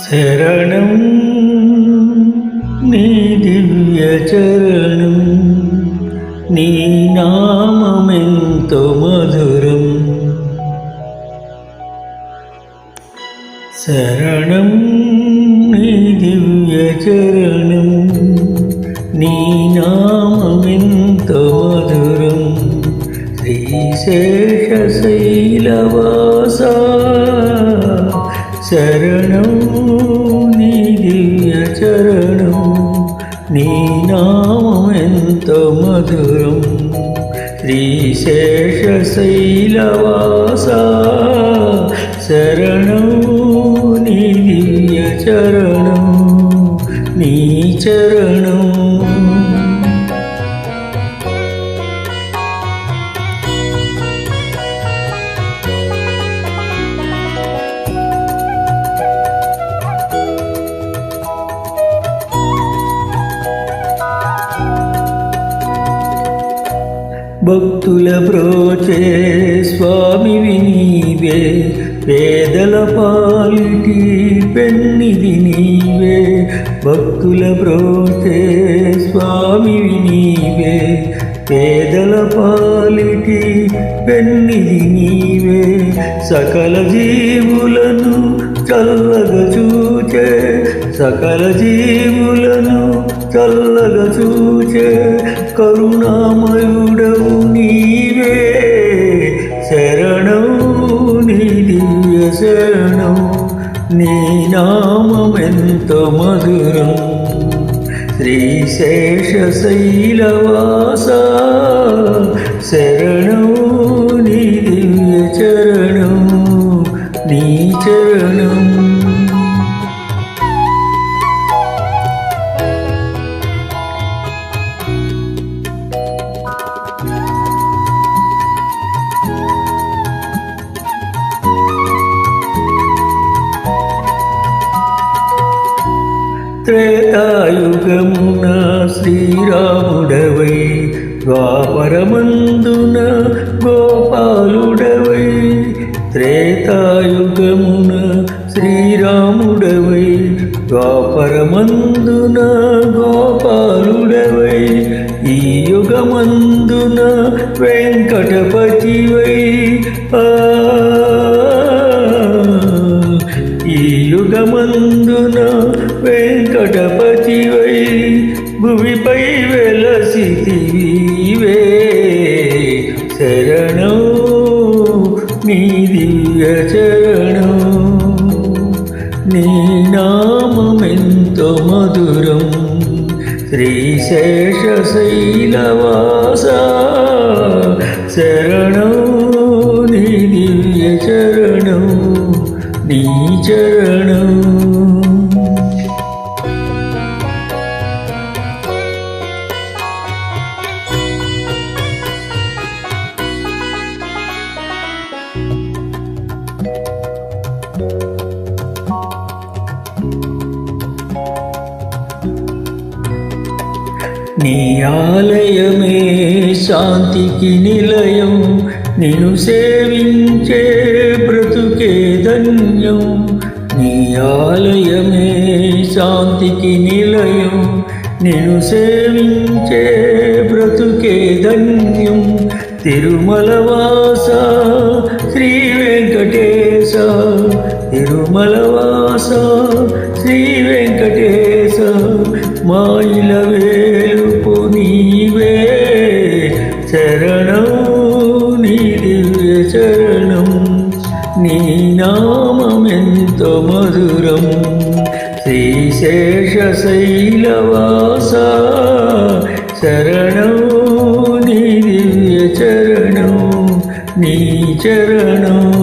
శరణం నీ దివ్య చరణం, నీ నామమెంతో మధురం. శరణం నీ దివ్య చరణం, నీ నామమెంతో మధురం. శ్రీశేషశైలవాస శరణం నీ దివ్య చరణం, నీ నామమెంతో మధురం. శ్రీశేషశైలవాస శరణం నీ దివ్య చరణం, నీ చరణం. భక్తుల బ్రోచే స్వామివి నీవే, పేదల పాలిటి పెన్నిది నీవే. భక్తుల బ్రోచే స్వామివి నీవే, పేదల పాలిటి పెన్నిది నీవే. సకల జీవులను చల్లగా చూచే, సకల జీవులను చల్లగా చూచే కరుణామయుడవు నీవే. శరణం నీ దివ్య శరణం, నీ నామమెంతో మధురం. శ్రీశేషశైలవాస శరణం నీ దివ్య చరణం, నీ చరణం. త్రేతాయుగమున శ్రీరాముడవై, ద్వాపరమందున గోపాలుడవై. త్రేతాయుగమున శ్రీరాముడవై, ద్వాపరమందున గోపాలుడవై. ఈ యుగమందున వెంకటపతివై, ఈ యుగమందున వెంకటపతివై. భువిపై వెలసితివే. శరణం నీ దివ్య చరణం, నీ నామమెంతో మధురం. శ్రీశేషశైలవాస శరణం నీ దివ్య చరణం, నీ చరణం. నీ ఆలయమే శాంతికి నిలయం, నిన్ను సేవించే బ్రతుకే ధన్యం. నీ ఆలయమే శాంతికి నిలయం, నిన్ను సేవించే బ్రతుకే ధన్యం. తిరుమలవాస శ్రీ వెంకటేశ, తిరుమలవాస శ్రీ వెంకటేశ. మాయిల వేలుపు నీవే. శరణం నీ దివ్య చరణం, నీ నామమెంతో మధురం. శ్రీశేషశైలవాస శరణం నీ దివ్య చరణం, నీ చరణం.